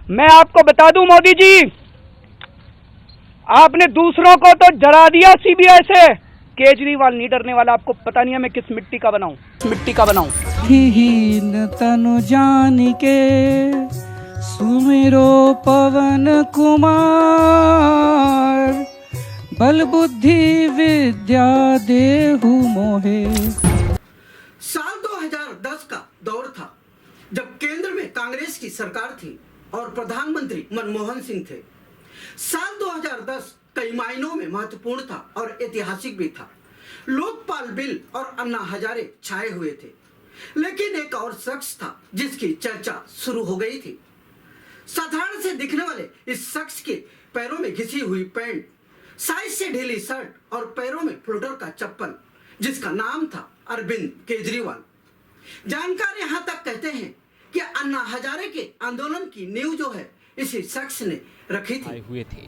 मैं आपको बता दूं मोदी जी, आपने दूसरों को तो डरा दिया सीबीआई से। केजरीवाल नहीं डरने वाला। आपको पता नहीं है मैं किस मिट्टी का बनाऊं। हीन तनु जान के सुमिरो पवन कुमार, बल बुद्धि विद्या देहु मोहे। साल 2010 का दौर था जब केंद्र में कांग्रेस की सरकार थी और प्रधानमंत्री मनमोहन सिंह थे। साल 2010 कई मायनों में महत्वपूर्ण था और ऐतिहासिक भी था। लोकपाल बिल और अन्ना हजारे छाए हुए थे, लेकिन एक और शख्स था जिसकी चर्चा शुरू हो गई थी। साधारण से दिखने वाले इस शख्स के पैरों में घिसी हुई पैंट, साइज से ढीली शर्ट और पैरों में फ्लोटर का चप्पल, जिसका नाम था अरविंद केजरीवाल। जानकार यहाँ तक कहते हैं कि अन्ना हजारे के आंदोलन की नींव जो है इसी शख्स ने रखी थी। हुए थे।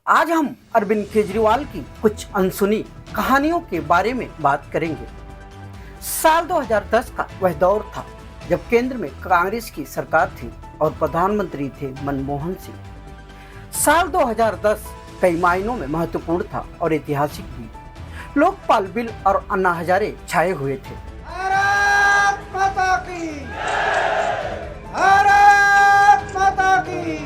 आज हम अरविंद केजरीवाल की कुछ अनसुनी कहानियों के बारे में बात करेंगे। साल 2010 का वह दौर था जब केंद्र में कांग्रेस की सरकार थी और प्रधानमंत्री थे मनमोहन सिंह। साल 2010 कई मायनों में महत्वपूर्ण था और ऐतिहासिक भी। लोकपाल बिल और अन्ना हजारे छाए हुए थे। भारत माता की, भारत माता की।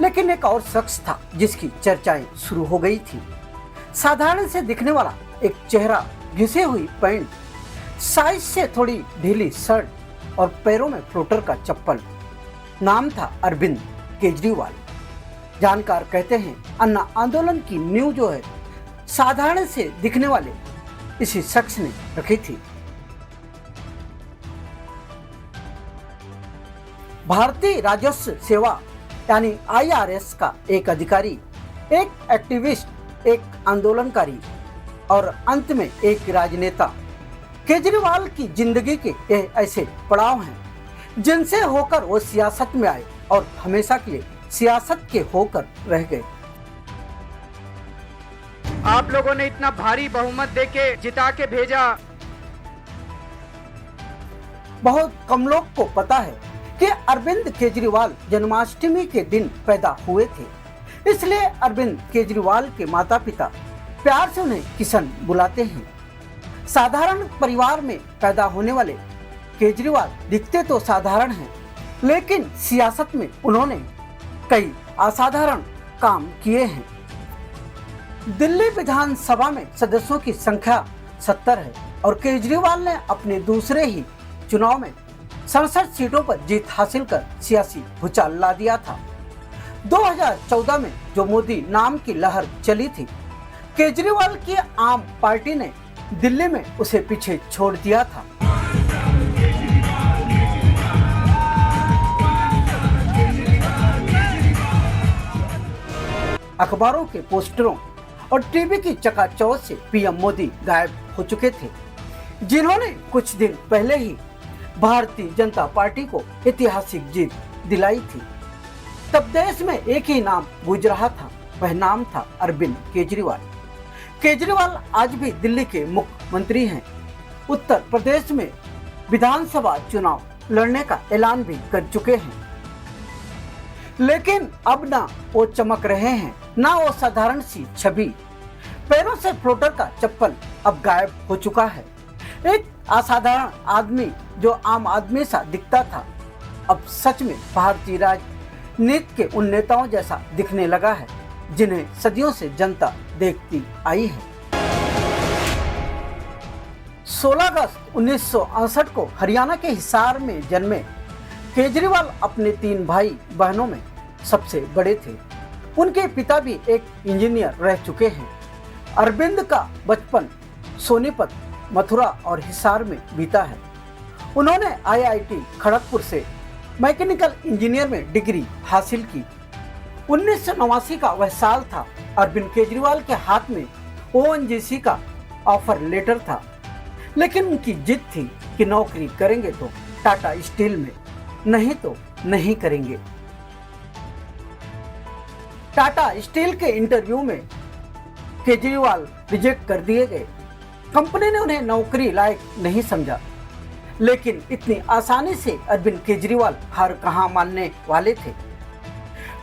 लेकिन एक और शख्स था जिसकी चर्चाएं शुरू हो गई थी। साधारण से दिखने वाला एक चेहरा, घिसे हुई पैंट, साइज से थोड़ी ढीली शर्ट और पैरों में फ्लोटर का चप्पल। नाम था अरविंद केजरीवाल। जानकार कहते हैं अन्ना आंदोलन की नींव जो है साधारण से दिखने वाले इसी शख्स ने रखी थी। भारतीय राजस्व सेवा यानी IRS का एक अधिकारी, एक एक्टिविस्ट, एक आंदोलनकारी और अंत में एक राजनेता। केजरीवाल की जिंदगी के ये ऐसे पड़ाव हैं जिनसे होकर वो सियासत में आए और हमेशा के लिए सियासत के होकर रह गए। आप लोगों ने इतना भारी बहुमत देके जिता के भेजा। बहुत कम लोग को पता है कि अरविंद केजरीवाल जन्माष्टमी के दिन पैदा हुए थे, इसलिए अरविंद केजरीवाल के माता पिता प्यार से उन्हें किशन बुलाते हैं। साधारण परिवार में पैदा होने वाले केजरीवाल दिखते तो साधारण हैं, लेकिन सियासत में उन्होंने कई असाधारण काम किए हैं। दिल्ली विधानसभा में सदस्यों की संख्या 70 है और केजरीवाल ने अपने दूसरे ही चुनाव में 67 सीटों पर जीत हासिल कर सियासी भूचाल ला दिया था। 2014 में जो मोदी नाम की लहर चली थी, केजरीवाल की आम पार्टी ने दिल्ली में उसे पीछे छोड़ दिया था। अखबारों के पोस्टरों और टीवी की चकाचौंध से पीएम मोदी गायब हो चुके थे, जिन्होंने कुछ दिन पहले ही भारतीय जनता पार्टी को ऐतिहासिक जीत दिलाई थी। तब देश में एक ही नाम गूंज रहा था, वह नाम था अरविंद केजरीवाल। केजरीवाल आज भी दिल्ली के मुख्यमंत्री हैं। उत्तर प्रदेश में विधानसभा चुनाव लड़ने का ऐलान भी कर चुके हैं, लेकिन अब ना वो चमक रहे हैं, ना वो साधारण सी छवि। पैरों से फ्लोटर का चप्पल अब गायब हो चुका है। एक असाधारण आदमी जो आम आदमी सा दिखता था, अब सच में भारतीय राजनीति के उन नेताओं जैसा दिखने लगा है जिन्हें सदियों से जनता देखती आई है। 16 अगस्त 1968 को हरियाणा के हिसार में जन्मे केजरीवाल अपने 3 भाई बहनों में सबसे बड़े थे। उनके पिता भी एक इंजीनियर रह चुके हैं। अरविंद का बचपन सोनीपत, मथुरा और हिसार में बीता है। उन्होंने IIT खड़गपुर से मैकेनिकल इंजीनियर में डिग्री हासिल की। 1989 का वह साल था। अरविंद केजरीवाल के हाथ में ONGC का ऑफर लेटर था, लेकिन उनकी जिद थी कि नौकरी करेंगे तो टाटा स्टील में, नहीं तो नहीं करेंगे। टाटा स्टील के इंटरव्यू में केजरीवाल रिजेक्ट कर दिए गए। कंपनी ने उन्हें नौकरी लायक नहीं समझा, लेकिन इतनी आसानी से अरविंद केजरीवाल हार कहां मानने वाले थे।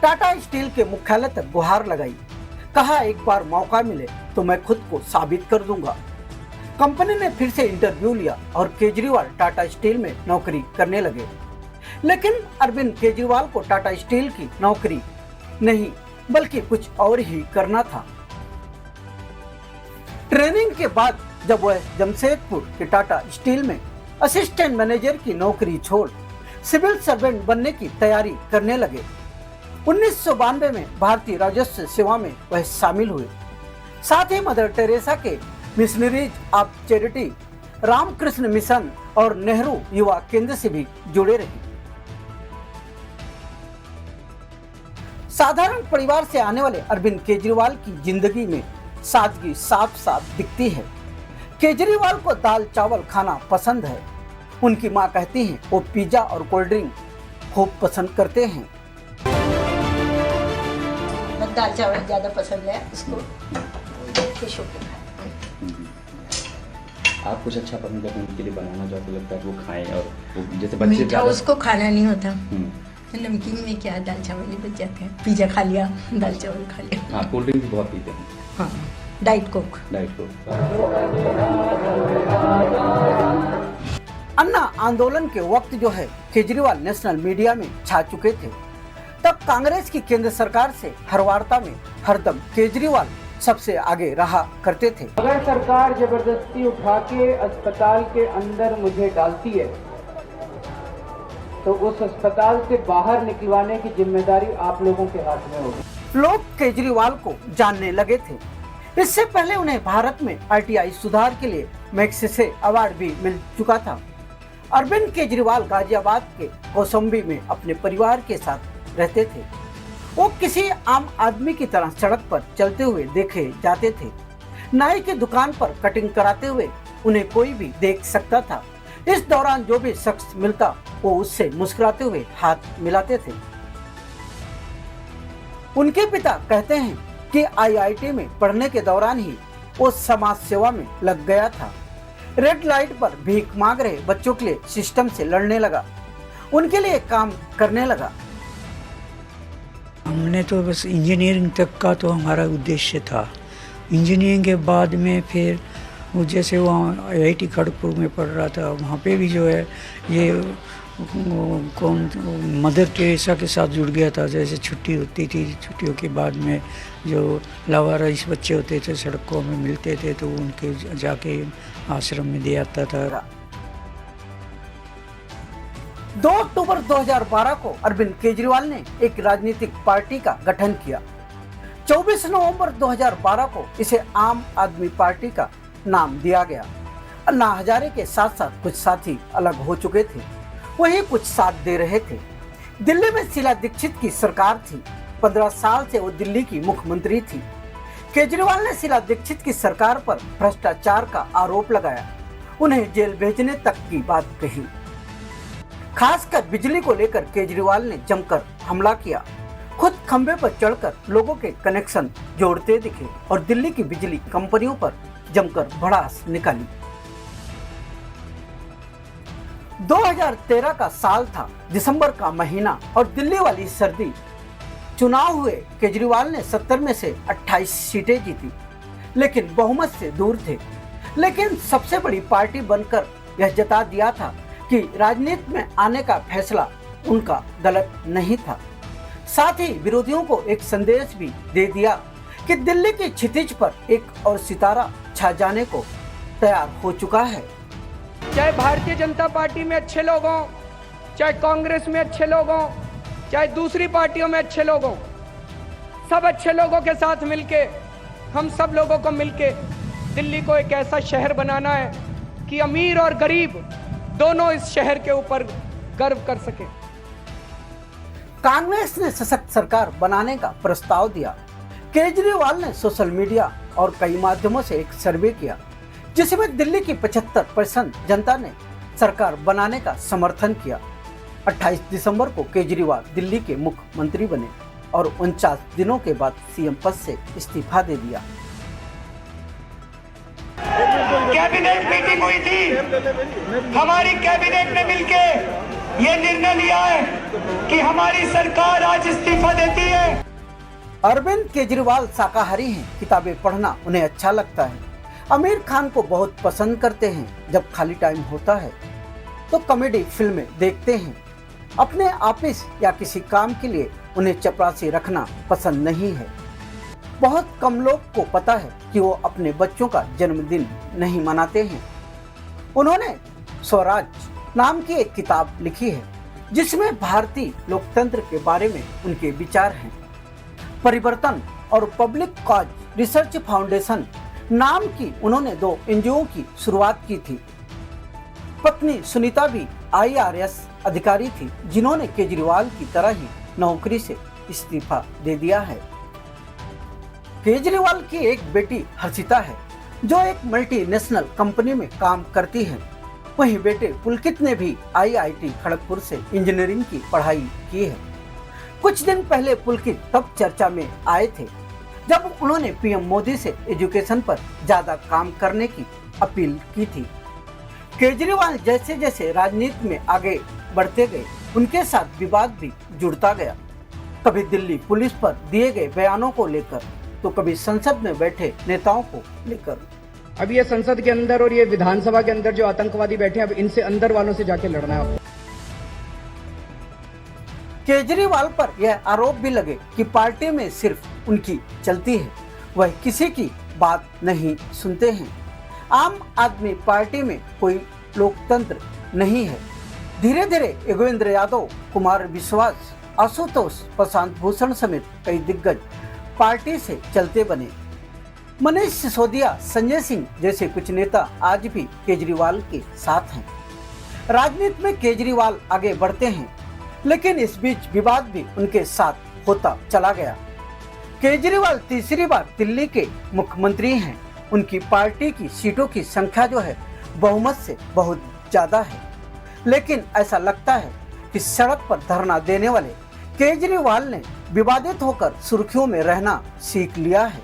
टाटा स्टील के मुख्यालय तक गुहार लगाई, कहा एक बार मौका मिले तो मैं खुद को साबित कर दूंगा। कंपनी ने फिर से इंटरव्यू लिया और केजरीवाल टाटा स्टील में नौकरी करने लगे। लेकिन अरविंद केजरीवाल को टाटा स्टील की नौकरी नहीं बल्कि कुछ और ही करना था। ट्रेनिंग के बाद जब वह जमशेदपुर के टाटा स्टील में असिस्टेंट मैनेजर की नौकरी छोड़ सिविल सर्वेंट बनने की तैयारी करने लगे। 1992 में भारतीय राजस्व सेवा में वह शामिल हुए। साथ ही मदर टेरेसा के Missionaries of Charity, Ramakrishna Mission और नेहरू युवा केंद्र से भी जुड़े रहे। साधारण परिवार से आने वाले अरविंद केजरीवाल की जिंदगी में सादगी साफ साफ दिखती है। केजरीवाल को दाल चावल खाना पसंद है। उनकी मां कहती हैं वो पिज्जा और कोल्ड ड्रिंक खूब पसंद करते हैं। दाल चावल ज़्यादा पसंद है उसको, खुश होकर आप कुछ अच्छा पसंद करते हैं, उनके लिए बनाना जो आपको लगता है वो खाएं, और वो जैसे बच्चे मीठा ज़्यादा उसको खाना नहीं होता। नमकीन में क्या दाल चावल ही बच जाते हैं। पिज्जा खा लिया, दाल चावल खा लिया। हाँ, कोल्ड ड्रिंक भी बहुत पीते हैं। हाँ, डाइट कोक। अन्ना आंदोलन के वक्त जो है केजरीवाल नेशनल मीडिया में छा चुके थे। तब कांग्रेस की केंद्र सरकार से हर वार्ता में हरदम केजरीवाल सबसे आगे रहा करते थे। अगर सरकार जबरदस्ती उठा के अस्पताल के अंदर मुझे डालती है तो उस अस्पताल से बाहर निकलवाने की जिम्मेदारी आप लोगों के हाथ में होगी। लोग केजरीवाल को जानने लगे थे। इससे पहले उन्हें भारत में आरटीआई सुधार के लिए मैग्सेसे अवार्ड भी मिल चुका था। अरविंद केजरीवाल गाजियाबाद के कौसम्बी में अपने परिवार के साथ रहते थे। वो किसी आम आदमी की तरह सड़क पर चलते हुए देखे जाते थे। नाई की दुकान पर कटिंग कराते हुए उन्हें कोई भी देख सकता था। इस दौरान जो भी शख्स मिलता वो उससे मुस्कुराते हुए हाथ मिलाते थे। उनके पिता कहते हैं कि आईआईटी में पढ़ने के दौरान ही वो समाज सेवा में लग गया था। रेड लाइट पर भीख मांग रहे बच्चों के लिए सिस्टम से लड़ने लगा, उनके लिए काम करने लगा। हमने तो बस इंजीनियरिंग तक का तो हमारा उद्देश्य था। इंजीनियरिंग के बाद में फिर वो जैसे वहाँ आईआईटी खड़गपुर में पढ़ रहा था, वहाँ पे भी जो है ये मदर टेरेसा के साथ जुड़ गया था। जैसे छुट्टी होती थी, छुट्टियों के बाद में जो लावारिस बच्चे होते थे सड़कों में मिलते थे तो उनके जाके आश्रम में दे आता था। 2 अक्टूबर 2012 को अरविंद केजरीवाल ने एक राजनीतिक पार्टी का गठन किया। 24 नवंबर 2012 को इसे आम आदमी पार्टी का नाम दिया गया। अन्ना हजारे के साथ साथ कुछ साथी अलग हो चुके थे, वही कुछ साथ दे रहे थे। दिल्ली में शीला दीक्षित की सरकार थी। 15 साल से वो दिल्ली की मुख्यमंत्री थी। केजरीवाल ने शीला दीक्षित की सरकार पर भ्रष्टाचार का आरोप लगाया, उन्हें जेल भेजने तक की बात कही। खासकर बिजली को लेकर केजरीवाल ने जमकर हमला किया। खुद खंबे पर चढ़कर लोगों के कनेक्शन जोड़ते दिखे और दिल्ली की बिजली कंपनियों पर जमकर भड़ास निकाली। 2013 का साल था, दिसंबर का महीना और दिल्ली वाली सर्दी। चुनाव हुए, केजरीवाल ने 70 में से 28 सीटें जीती, लेकिन बहुमत से दूर थे। लेकिन सबसे बड़ी पार्टी बनकर यह जता दिया था कि राजनीति में आने का फैसला उनका गलत नहीं था। साथ ही विरोधियों को एक संदेश भी दे दिया कि दिल्ली की क्षितिज पर एक और सितारा छा जाने को तैयार हो चुका है। चाहे भारतीय जनता पार्टी में अच्छे लोग हों, चाहे कांग्रेस में अच्छे लोग हों, चाहे दूसरी पार्टियों में अच्छे लोग हों, सब अच्छे लोगों के साथ मिलके हम सब लोगों को मिलके दिल्ली को एक ऐसा शहर बनाना है कि अमीर और गरीब दोनों इस शहर के ऊपर गर्व कर सके। कांग्रेस ने सशक्त सरकार बनाने का प्रस्ताव दिया। केजरीवाल ने सोशल मीडिया और कई माध्यमों से एक सर्वे किया, जिसमें दिल्ली की 75% जनता ने सरकार बनाने का समर्थन किया। 28 दिसंबर को केजरीवाल दिल्ली के मुख्यमंत्री बने। और 49 दिनों के बाद सीएम पद से इस्तीफा दे दिया। कैबिनेट मीटिंग हुई थी, हमारी कैबिनेट ने मिलके ये निर्णय लिया है कि हमारी सरकार आज इस्तीफा देती है। अरविंद केजरीवाल शाकाहारी हैं, किताबें पढ़ना उन्हें अच्छा लगता है। आमिर खान को बहुत पसंद करते हैं। जब खाली टाइम होता है तो कॉमेडी फिल्में देखते हैं। अपने ऑफिस या किसी काम के लिए उन्हें चपरासी रखना पसंद नहीं है। बहुत कम लोग को पता है कि वो अपने बच्चों का जन्मदिन नहीं मनाते हैं। उन्होंने स्वराज नाम की एक किताब लिखी है जिसमें भारतीय लोकतंत्र के बारे में उनके विचार हैं। परिवर्तन और पब्लिक कॉज रिसर्च फाउंडेशन नाम की उन्होंने 2 एनजीओ की शुरुआत की थी। पत्नी सुनीता भी IRS अधिकारी थी जिन्होंने केजरीवाल की तरह ही नौकरी से इस्तीफा दे दिया है। केजरीवाल की एक बेटी हर्षिता है जो एक मल्टीनेशनल कंपनी में काम करती है। वहीं बेटे पुलकित ने भी IIT खड़गपुर से इंजीनियरिंग की पढ़ाई की है। कुछ दिन पहले पुलकित तब चर्चा में आए थे जब उन्होंने PM मोदी से एजुकेशन पर ज्यादा काम करने की अपील की थी। केजरीवाल जैसे जैसे राजनीति में आगे बढ़ते गए उनके साथ विवाद भी जुड़ता गया। कभी दिल्ली पुलिस पर दिए गए बयानों को लेकर तो कभी संसद में बैठे नेताओं को लेकर। अब ये संसद के अंदर और ये विधानसभा के अंदर जो आतंकवादी बैठे हैं, अब इनसे अंदर वालों से जाके लड़ना है आपको। केजरीवाल पर यह आरोप भी लगे कि पार्टी में सिर्फ उनकी चलती है, वह किसी की बात नहीं सुनते हैं। आम आदमी पार्टी में कोई लोकतंत्र नहीं है। धीरे धीरे योगेंद्र यादव, कुमार विश्वास, आशुतोष, प्रशांत भूषण समेत कई दिग्गज पार्टी से चलते बने। मनीष सिसोदिया, संजय सिंह जैसे कुछ नेता आज भी केजरीवाल के साथ हैं। राजनीति में केजरीवाल आगे बढ़ते हैं, लेकिन इस बीच विवाद भी उनके साथ होता चला गया। केजरीवाल तीसरी बार दिल्ली के मुख्यमंत्री हैं। उनकी पार्टी की सीटों की संख्या जो है बहुमत से बहुत ज्यादा है, लेकिन ऐसा लगता है कि सड़क पर धरना देने वाले केजरीवाल ने विवादित होकर सुर्खियों में रहना सीख लिया है।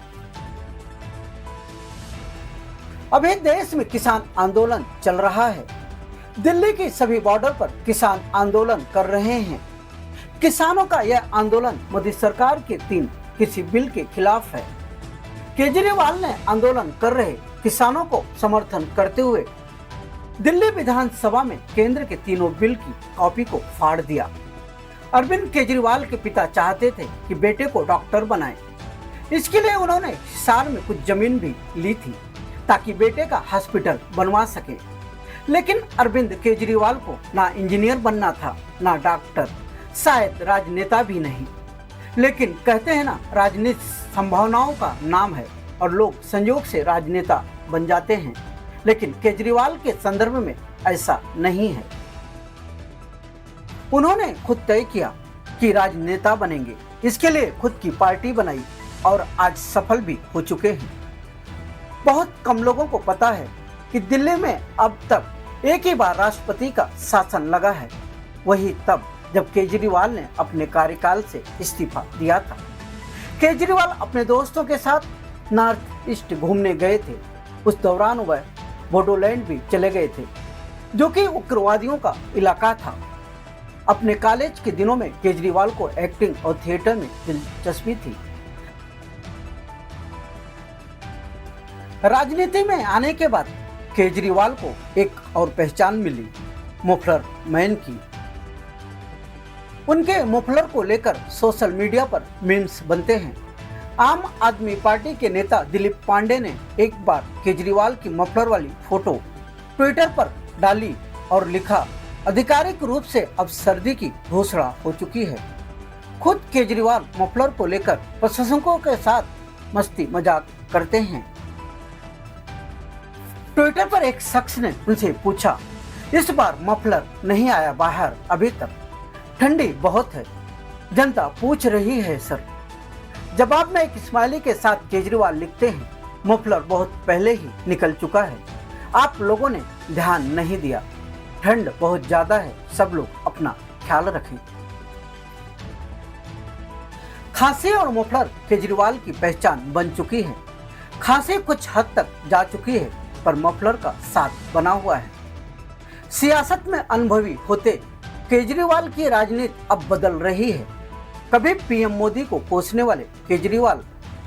अभी देश में किसान आंदोलन चल रहा है। दिल्ली की सभी बॉर्डर पर किसान आंदोलन कर रहे हैं। किसानों का यह आंदोलन मोदी सरकार के 3 कृषि बिल के खिलाफ है। केजरीवाल ने आंदोलन कर रहे किसानों को समर्थन करते हुए दिल्ली विधानसभा में केंद्र के तीनों बिल की कॉपी को फाड़ दिया। अरविंद केजरीवाल के पिता चाहते थे कि बेटे को डॉक्टर बनाएं। इसके लिए उन्होंने हिसार में कुछ जमीन भी ली थी ताकि बेटे का हॉस्पिटल बनवा सके। लेकिन अरविंद केजरीवाल को ना इंजीनियर बनना था, ना डॉक्टर, शायद राजनेता भी नहीं। लेकिन कहते हैं ना, राजनीति संभावनाओं का नाम है और लोग संयोग से राजनेता बन जाते हैं। लेकिन केजरीवाल के संदर्भ में ऐसा नहीं है। उन्होंने खुद तय किया कि राजनेता बनेंगे। इसके लिए खुद की पार्टी बनाई और आज सफल भी हो चुके हैं। बहुत कम लोगों को पता है कि दिल्ली में अब तक एक ही बार राष्ट्रपति का शासन लगा है, वही तब जब केजरीवाल ने अपने कार्यकाल से इस्तीफा दिया था। केजरीवाल अपने दोस्तों के साथ नॉर्थ ईस्ट घूमने गए थे। उस दौरान वह बोडोलैंड भी चले गए थे, जो कि उग्रवादियों का इलाका था। अपने कॉलेज के दिनों में केजरीवाल को एक्टिंग और थिएटर में दिलचस्पी थी। राजनीति में आने के बाद केजरीवाल को एक और पहचान मिली, मफलर मैन की। उनके मफलर को लेकर सोशल मीडिया पर मीम्स बनते हैं। आम आदमी पार्टी के नेता दिलीप पांडे ने एक बार केजरीवाल की मफलर वाली फोटो ट्विटर पर डाली और लिखा, आधिकारिक रूप से अब सर्दी की घोषणा हो चुकी है। खुद केजरीवाल मफलर को लेकर प्रशंसकों के साथ मस्ती मजाक करते हैं। ट्विटर पर एक शख्स ने उनसे पूछा, इस बार मफलर नहीं आया बाहर अभी तक, ठंडी बहुत है, जनता पूछ रही है सर। जवाब में एक स्माइली के साथ केजरीवाल लिखते हैं, मफलर बहुत पहले ही निकल चुका है, आप लोगों ने ध्यान नहीं दिया, ठंड बहुत ज्यादा है, सब लोग अपना ख्याल रखें। खांसी और मुफलर केजरीवाल की पहचान बन चुकी है। खांसी कुछ हद तक जा चुकी है, पर मफलर का साथ बना हुआ है। सियासत में अनुभवी होते केजरीवाल की राजनीति अब बदल रही है। कभी पीएम मोदी को कोसने वाले केजरीवाल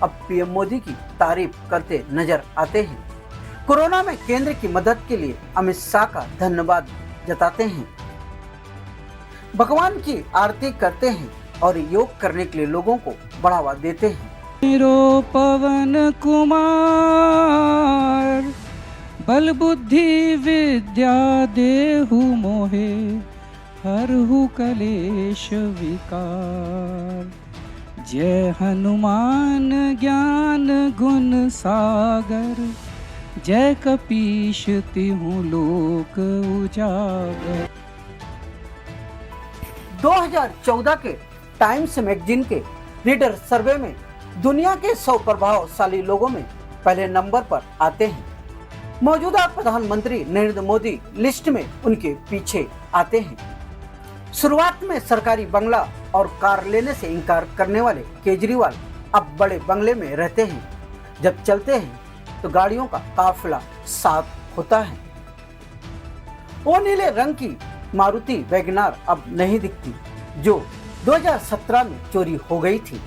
अब पीएम मोदी की तारीफ करते नजर आते हैं। कोरोना में केंद्र की मदद के लिए अमित शाह का धन्यवाद जताते हैं, भगवान की आरती करते हैं और योग करने के लिए लोगों को बढ़ावा देते हैं। मेरो पवन कुमार बल बुद्धि विद्या देहु मोहे हरहु कलेश विकार। जय हनुमान ज्ञान गुण सागर जय कपीश तिहु लोक उजागर। 2014 के टाइम्स मैगजीन के रीडर सर्वे में दुनिया के 100 प्रभावशाली लोगों में पहले नंबर पर आते हैं। मौजूदा प्रधानमंत्री नरेंद्र मोदी लिस्ट में उनके पीछे आते हैं। शुरुआत में सरकारी बंगला और कार लेने से इनकार करने वाले केजरीवाल अब बड़े बंगले में रहते हैं। जब चलते हैं तो गाड़ियों का काफिला साथ होता है। वो नीले रंग की मारुति वैगनार अब नहीं दिखती, जो 2017 में चोरी हो गई थी।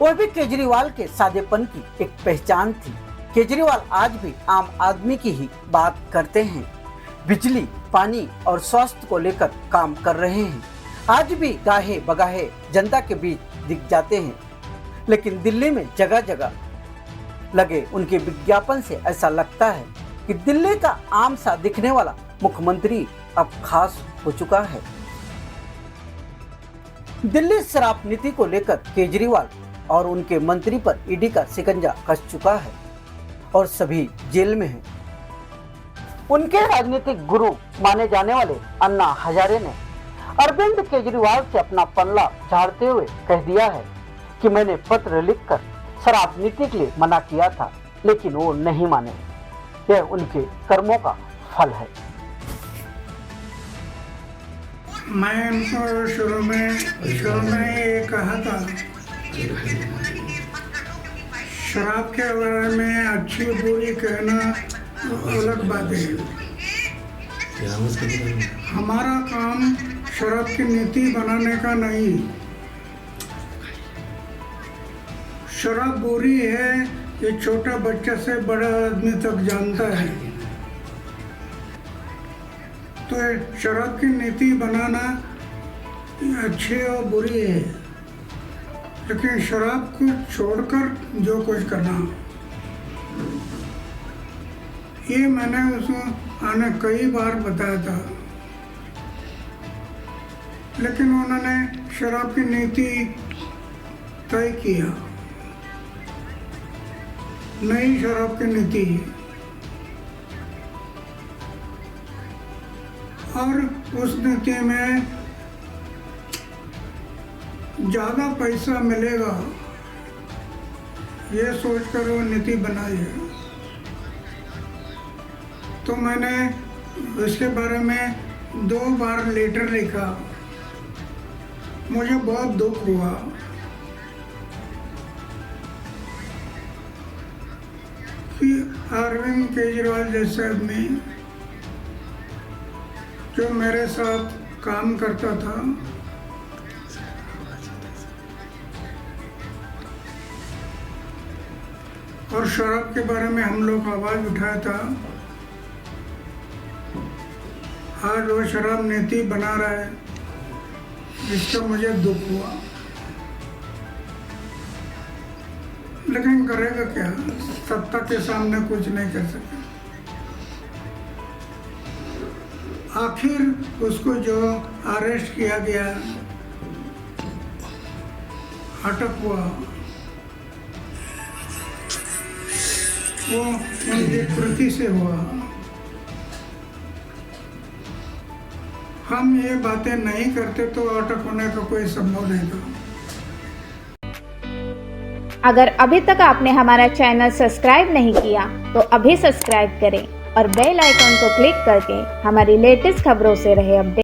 वह भी केजरीवाल के सादेपन की एक पहचान थी। केजरीवाल आज भी आम आदमी की ही बात करते हैं। बिजली, पानी और स्वास्थ्य को लेकर काम कर रहे हैं। आज भी गाहे बगाहे जनता के बीच दिख जाते हैं। लेकिन दिल्ली में जगह जगह लगे उनके विज्ञापन से ऐसा लगता है कि दिल्ली का आम सा दिखने वाला मुख्यमंत्री अब खास हो चुका है। दिल्ली शराब नीति को लेकर केजरीवाल और उनके मंत्री पर ईडी का शिकंजा कस चुका है और सभी जेल में हैं। उनके राजनीतिक गुरु माने जाने वाले अन्ना हजारे ने अरविंद केजरीवाल से अपना पल्ला झाड़ते हुए कह दिया है कि मैंने पत्र लिखकर शराब नीति के लिए मना किया था, लेकिन वो नहीं माने। यह उनके कर्मों का फल है। मैं उनको शुरू में ये कहा था, शराब के बारे में अच्छी बुरी कहना अलग बात है। हमारा काम शराब की नीति बनाने का नहीं। शराब बुरी है ये छोटा बच्चा से बड़ा आदमी तक जानता है। तो शराब की नीति बनाना अच्छी और बुरी है, लेकिन शराब को छोड़कर जो कुछ करना, ये मैंने उसको कई बार बताया था। लेकिन उन्होंने शराब की नीति तय किया, नई शराब की नीति, और उस नीति में ज़्यादा पैसा मिलेगा ये सोचकर वो नीति बनाई है। तो मैंने उसके बारे में 2 बार लेटर लिखा। मुझे बहुत दुख हुआ कि अरविंद केजरीवाल जैसे आदमी जो मेरे साथ काम करता था, और शराब के बारे में हम लोग आवाज़ उठाया था, आज वो शराब नीति बना रहा है, जिसका मुझे दुख हुआ। लेकिन करेगा क्या, सत्ता के सामने कुछ नहीं कर सकता। आखिर उसको जो अरेस्ट किया गया, अटक हुआ, वो उनकी कृति से हुआ। हम ये बातें नहीं करते तो अटक होने का कोई संभव नहीं था। अगर अभी तक आपने हमारा चैनल सब्सक्राइब नहीं किया तो अभी सब्सक्राइब करें और बेल आइकॉन को क्लिक करके हमारी लेटेस्ट खबरों से रहे अपडेट।